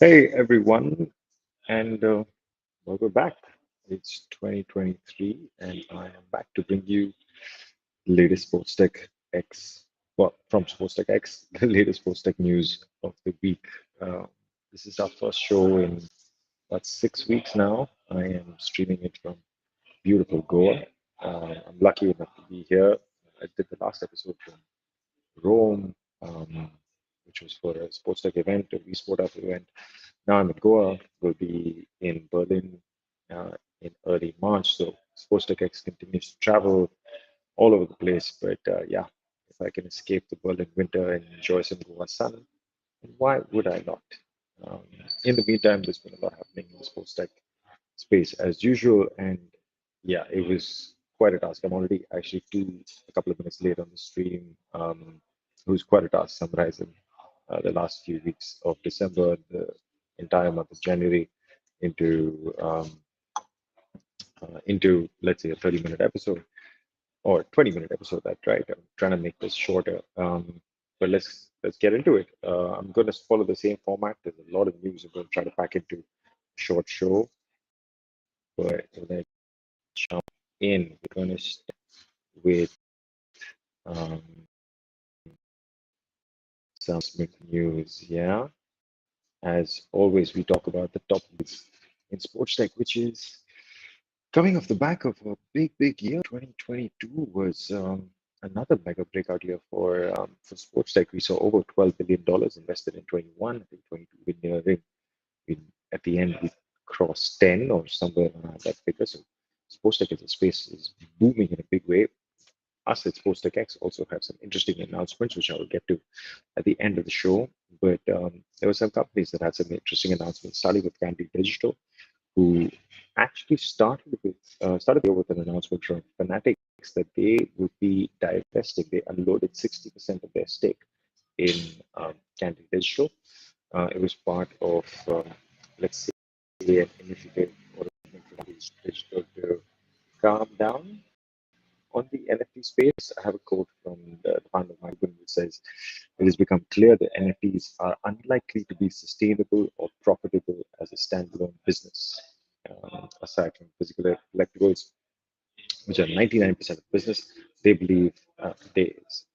Hey everyone, and welcome back. It's 2023, and I am back to bring you the latest SportsTech X, well, from SportsTech X, the latest SportsTech news of the week. Uh, this is our first show in about 6 weeks now. I am streaming it from beautiful Goa. I'm lucky enough to be here. I did the last episode from Rome, which was for a SportsTech event, a eSport Up event. Now I'm in Goa. Will be in Berlin in early March. So SportsTech X continues to travel all over the place. But yeah, if I can escape the Berlin winter and enjoy some Goa sun, why would I not? Um, in the meantime, there's been a lot happening in the SportsTech space as usual. And yeah, it was quite a task. I'm already actually a couple of minutes late on the stream. It was quite a task summarizing the last few weeks of December, the entire month of January into let's say a 30-minute episode or 20-minute episode. That's right. I'm trying to make this shorter. But let's get into it. I'm going to follow the same format. There's a lot of news. I'm going to try to pack into a short show. But let's jump in. We're going to start with some news. Yeah. As always, we talk about the top news in sports tech, which is coming off the back of a big year. 2022 was another mega breakout year for sports tech. We saw over $12 billion invested in 21. I think 22 we're nearing. At the end, we crossed 10 or somewhere around that figure. So sports tech as a space is booming in a big way. Us at SportsTech X also have some interesting announcements, which I will get to at the end of the show. But there were some companies that had some interesting announcements, starting with Candy Digital, who actually started the year with an announcement from Fanatics that they would be divesting. They unloaded 60% of their stake in Candy Digital. It was part of, let's say, an initiative or a movement from Candy Digital to calm down on the NFT space. I have a quote from the founder of Michael, which says, "It has become clear that NFTs are unlikely to be sustainable or profitable as a standalone business, aside from physical collectibles, which are 99% of business. They believe,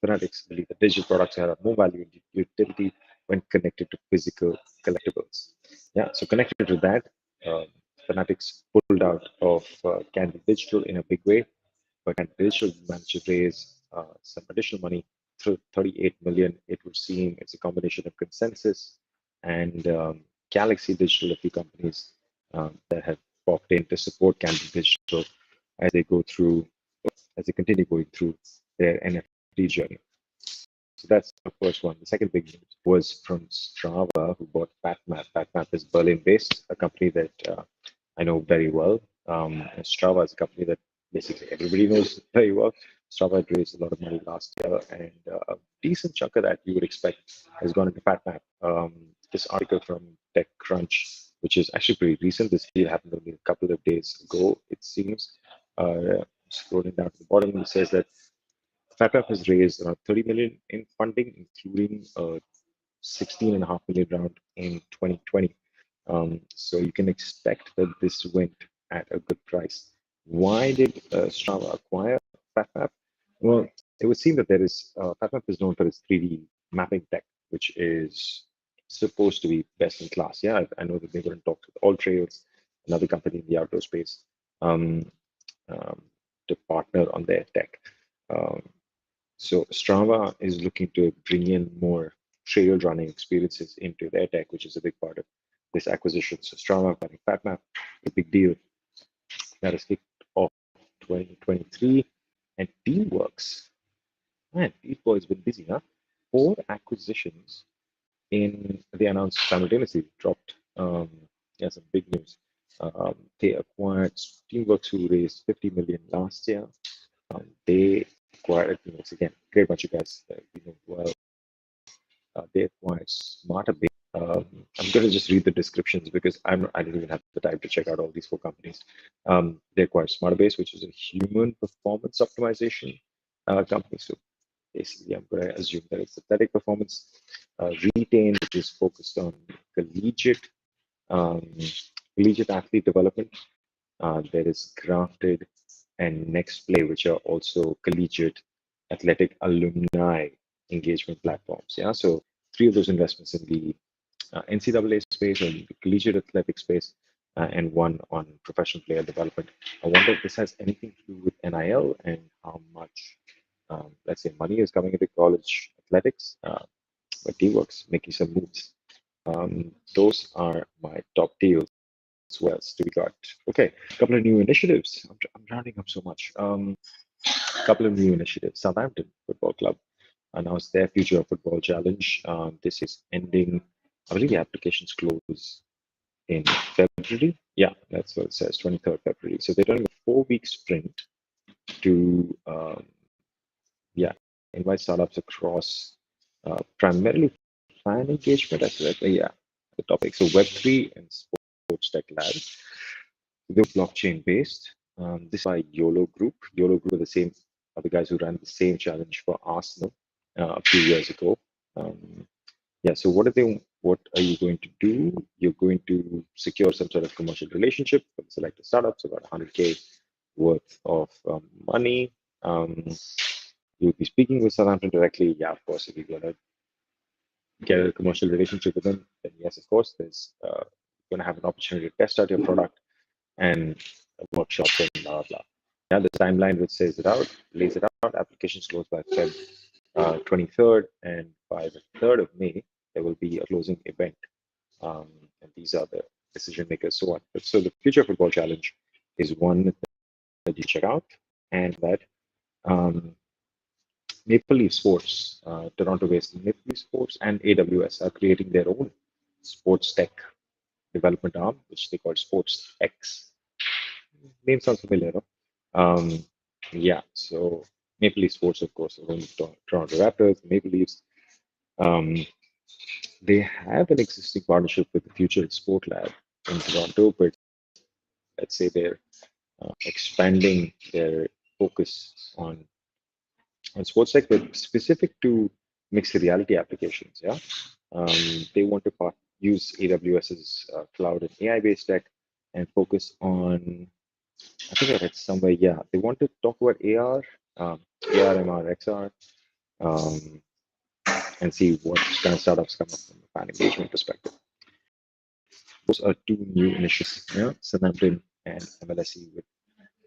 Fanatics believe that digital products have more value and utility when connected to physical collectibles." Yeah, so connected to that, Fanatics pulled out of Candy Digital in a big way, but Candy Digital managed to raise some additional money through 38 million. It would seem it's a combination of Consensus and Galaxy Digital, a few companies that have popped in to support Candy Digital as they go through, as they continue going through their NFT journey. So that's the first one. The second big news was from Strava, who bought Fatmap. Fatmap is Berlin-based, a company that I know very well. Strava is a company that basically everybody knows very well. Strava had raised a lot of money last year, and a decent chunk of that you would expect has gone into Fatmap. This article from TechCrunch, which is actually pretty recent, this deal happened only a couple of days ago, it seems. Scrolling down to the bottom, it says that Fatmap has raised around 30 million in funding, including a 16.5 million round in 2020. So you can expect that this went at a good price. Why did Strava acquire Fatmap? Well, it would seem that Fatmap is known for its 3D mapping tech, which is supposed to be best in class. Yeah, I know that they were in talks with All Trails, another company in the outdoor space, um, um, to partner on their tech. Um, so Strava is looking to bring in more trail running experiences into their tech, which is a big part of this acquisition. So Strava buying Fatmap, a big deal that has kicked off 2023. And Teamworks, man, these boys been busy, huh? 4 acquisitions they announced simultaneously, dropped yeah, some big news. They acquired Teamworks, who raised 50 million last year. They acquired Teamworks again. Great bunch of guys that we know well. They acquired SmarterBase. I'm going to just read the descriptions because I didn't even have the time to check out all these 4 companies. They acquired SmarterBase, which is a human performance optimization company. So basically, I'm going to assume that it's synthetic performance. Retain, which is focused on collegiate collegiate athlete development. There is Grafted and Next Play, which are also collegiate athletic alumni engagement platforms. Yeah, so three of those investments in the NCAA space or the collegiate athletic space, and one on professional player development. I wonder if this has anything to do with NIL and how much, let's say, money is coming into college athletics. But D-Works making some moves. Those are my top deals. What else do we got? Okay, a couple of new initiatives. I'm rounding up so much. A couple of new initiatives. Southampton Football Club announced their Future of Football Challenge. This is ending, I believe the applications close in February. Yeah, that's what it says, 23rd February. So they're doing a 4-week sprint to, invite startups across primarily fan engagement. The topic. So Web3 and SportsTech Labs. They're blockchain based. This is by YOLO Group. YOLO Group are the guys who ran the same challenge for Arsenal a few years ago. So what are you going to do? You're going to secure some sort of commercial relationship with selected startups, about 100K worth of money. You'll be speaking with Southampton directly. Yeah, of course, if you're going to get a commercial relationship with them, then yes, of course, there's going to have an opportunity to test out your product and workshops and blah, blah, blah. Now the timeline which lays it out, applications closed by Feb 23rd, and by the 3rd of May, there will be a closing event. And these are the decision makers, so on. So the Future Football Challenge is one that you check out, and that Maple Leaf Sports, Toronto-based Maple Leaf Sports and AWS are creating their own sports tech development arm, which they call SportsX. Name sounds familiar, no? So Maple Leaf Sports, of course, are only Toronto Raptors, Maple Leafs. They have an existing partnership with the Future Sport Lab in Toronto, but let's say they're expanding their focus on sports tech, but specific to mixed reality applications. Yeah, they want to use AWS's cloud and AI-based tech and focus on. I think I read somewhere. Yeah, they want to talk about AR, AR, MR, XR, and see what kind of startups come up from a fan engagement perspective. Those are two new initiatives. Yeah, Southampton and MLSE with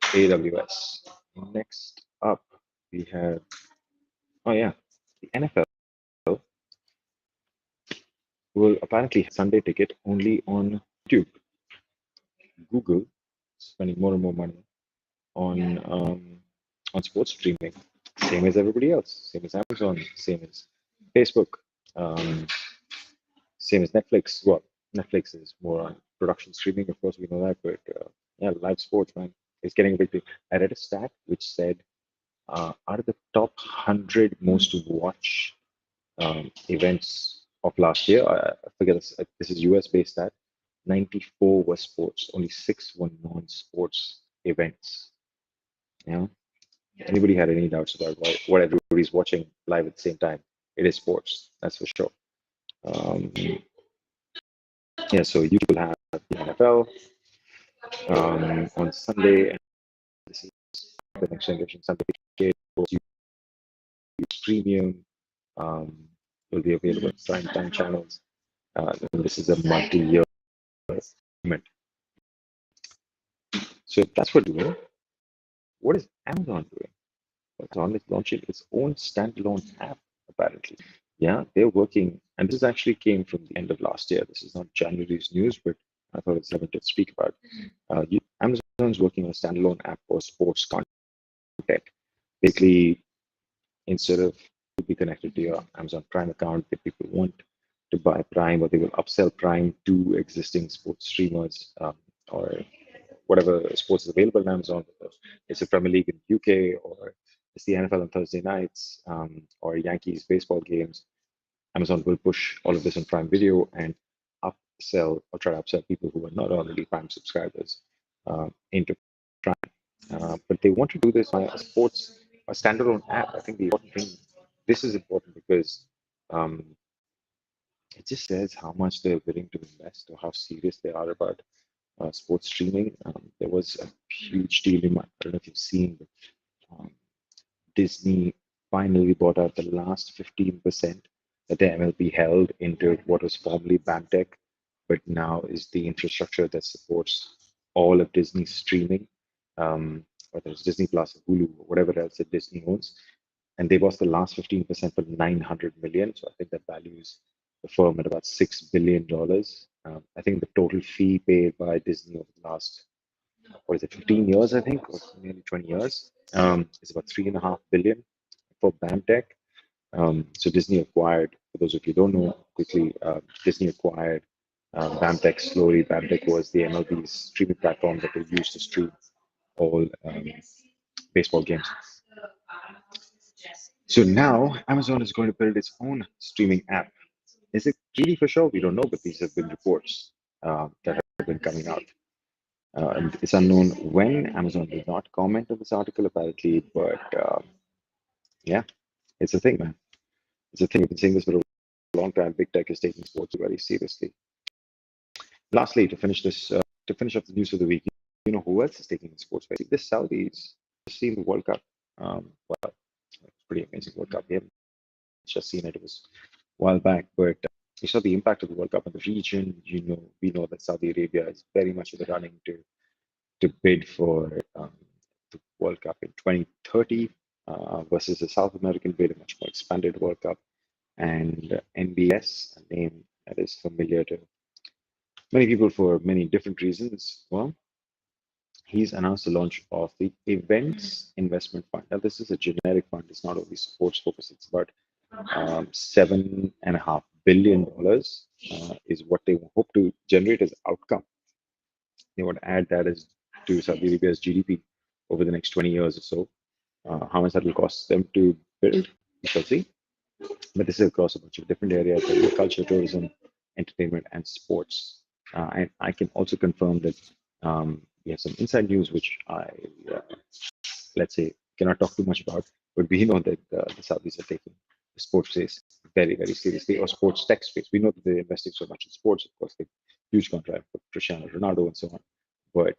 AWS. Next up, we have the NFL will apparently have Sunday ticket only on YouTube. Google spending more and more money on sports streaming, same as everybody else, same as Amazon, same as Facebook, same as Netflix. Well, Netflix is more on production streaming, of course, we know that, but live sports, man, is getting a big thing. I read a stat which said out of the top 100 most watched events of last year, I forget this is US based stat, 94 were sports, only 6 were non-sports events. Yeah. Anybody had any doubts about what everybody's watching live at the same time? It is sports, that's for sure. So YouTube will have the NFL on Sunday, and this is the next generation Sunday YouTube Premium will be available on prime time channels. And this is a multi-year agreement. So that's what we're doing. What is Amazon doing? Amazon is launching its own standalone app, apparently. Yeah, they're working, and this actually came from the end of last year. This is not January's news, but I thought it's relevant to speak about. Amazon's working on a standalone app for sports content. Basically, instead of be connected to your Amazon Prime account, if people want to buy Prime, or they will upsell Prime to existing sports streamers or whatever sports is available on Amazon. It's a Premier League in UK, or it's the NFL on Thursday nights, or Yankees baseball games. Amazon will push all of this on Prime Video and upsell or try to upsell people who are not already Prime subscribers into Prime. But they want to do this via a standalone app. I think the important thing, this is important because it just says how much they're willing to invest or how serious they are about sports streaming. There was a huge deal I don't know if you've seen, but um, Disney finally bought out the last 15% that the MLB held into what was formerly BAMTech, but now is the infrastructure that supports all of Disney's streaming, whether it's Disney Plus, Hulu, or whatever else that Disney owns. And they bought the last 15% for 900 million. So I think that values the firm at about $6 billion. I think the total fee paid by Disney over the last, what is it, 15 years, I think, or nearly 20 years, is about 3.5 billion for BAMTech. So Disney acquired, for those of you who don't know, quickly, Disney acquired BAMTech slowly. BAMTech was the MLB's streaming platform that they used to stream all baseball games. So now Amazon is going to build its own streaming app. Is it really for sure? We don't know, but these have been reports that have been coming out. And it's unknown when. Amazon did not comment on this article apparently, but yeah, it's a thing, man. It's a thing. We've been saying this for a long time. Big tech is taking sports very seriously. Lastly, to finish off the news of the week, you know who else is taking sports very? The Saudis. Seen the World Cup. Well, it's pretty amazing World Cup. We haven't just seen it. It was a while back, but we saw the impact of the World Cup in the region. We know that Saudi Arabia is very much in the running to bid for the World Cup in 2030 versus the South American bid, a much more expanded World Cup. And NBS, a name that is familiar to many people for many different reasons. Well, he's announced the launch of the Events Investment Fund. Now, this is a generic fund. It's not only sports focused. It's about $7.5 billion is what they hope to generate as outcome. They want to add that as to Saudi Arabia's GDP over the next 20 years or so. How much that will cost them to build, we shall see. But this is across a bunch of different areas, like culture, tourism, entertainment, and sports. And I can also confirm that we have some inside news, which I, let's say, cannot talk too much about, but we know that the Saudis are taking the sports space very, very seriously, or sports tech space. We know that they're investing so much in sports, of course, they huge contract for Cristiano Ronaldo and so on, but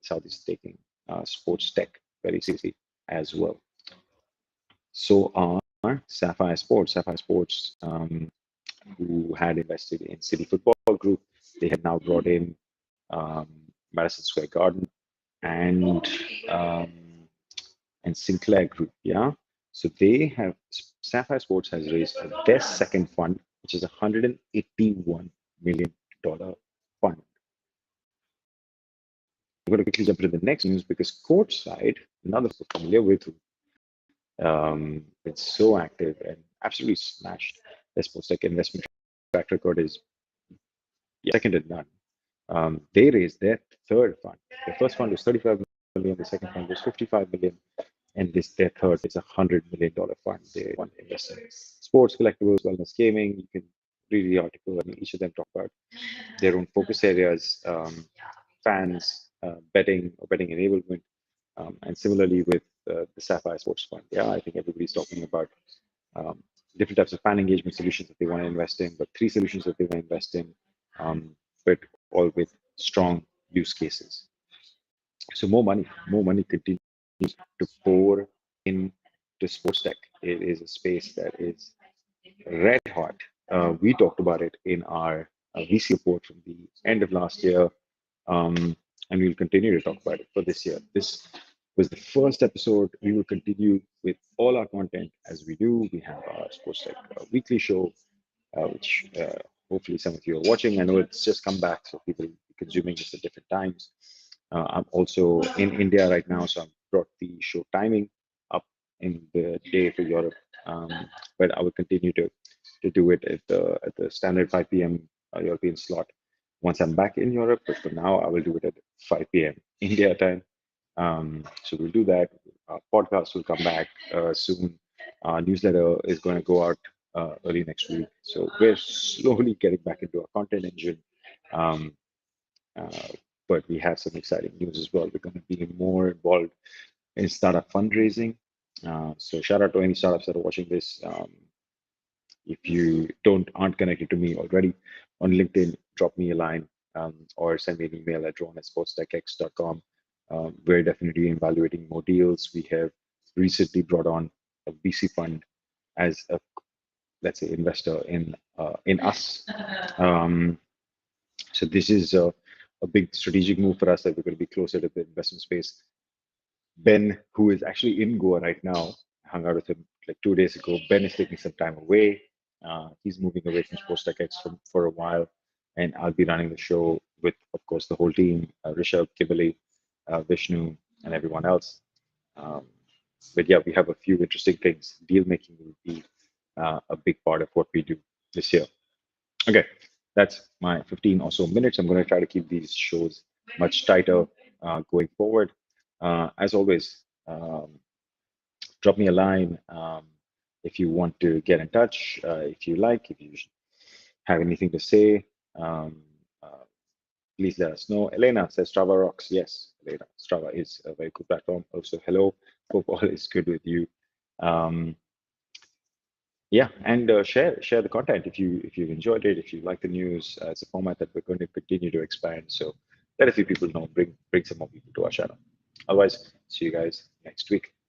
Saudis are taking sports tech very seriously as well. So are Sapphire Sports, who had invested in City Football Group. They have now brought in Madison Square Garden and Sinclair Group. Yeah, so they have Sapphire Sports has raised their second fund, which is $181 million fund. I'm going to quickly jump to the next news because Courtside, another familiar with, it's so active and absolutely smashed. Their SportsTech investment track record is second to none. They raised their third fund. The first fund was 35 million, the second fund was 55 million, and their third is $100 million fund. They want to invest in sports, collectibles, wellness, gaming. You can read the article. I mean, each of them talk about their own focus areas, fans, betting or betting enablement, and similarly with the Sapphire Sports Fund. Yeah, I think everybody's talking about different types of fan engagement solutions that they want to invest in, but 3 solutions that they want to invest in, but all with strong use cases. So more money continues to pour into SportsTech. It is a space that is red hot. We talked about it in our VC report from the end of last year, and we'll continue to talk about it for this year. This was the first episode. We will continue with all our content as we do. We have our SportsTech weekly show, which hopefully some of you are watching. I know it's just come back, so people are consuming this at different times. I'm also in India right now, so I've brought the show timing up in the day for Europe. But I will continue to do it at the standard 5 p.m. European slot once I'm back in Europe. But for now, I will do it at 5 p.m. India time. So we'll do that. Our podcast will come back soon. Our newsletter is going to go out early next week. So we're slowly getting back into our content engine. But we have some exciting news as well. We're going to be more involved in startup fundraising. So shout out to any startups that are watching this. If you aren't connected to me already on LinkedIn, drop me a line or send me an email at ron@sportstechx.com. We're definitely evaluating more deals. We have recently brought on a VC fund as a, let's say, investor in us. So this is a big strategic move for us, that we're going to be closer to the investment space. Ben, who is actually in Goa right now, hung out with him like 2 days ago. Ben is taking some time away. He's moving away from SportsTech X for a while, and I'll be running the show with, of course, the whole team: Rishabh, Kibali, Vishnu, and everyone else. But yeah, we have a few interesting things. Deal making will be a big part of what we do this year. Okay, that's my 15 or so minutes. I'm going to try to keep these shows much tighter going forward. As always, drop me a line if you want to get in touch, if you have anything to say. Um, uh, Please let us know. Elena says Strava rocks. Yes, Elena, Strava is a very cool platform. Also, hello, hope all is good with you. Yeah, and share the content if you've enjoyed it, if you like the news. It's a format that we're going to continue to expand. So let a few people know. Bring some more people to our channel. Otherwise, see you guys next week.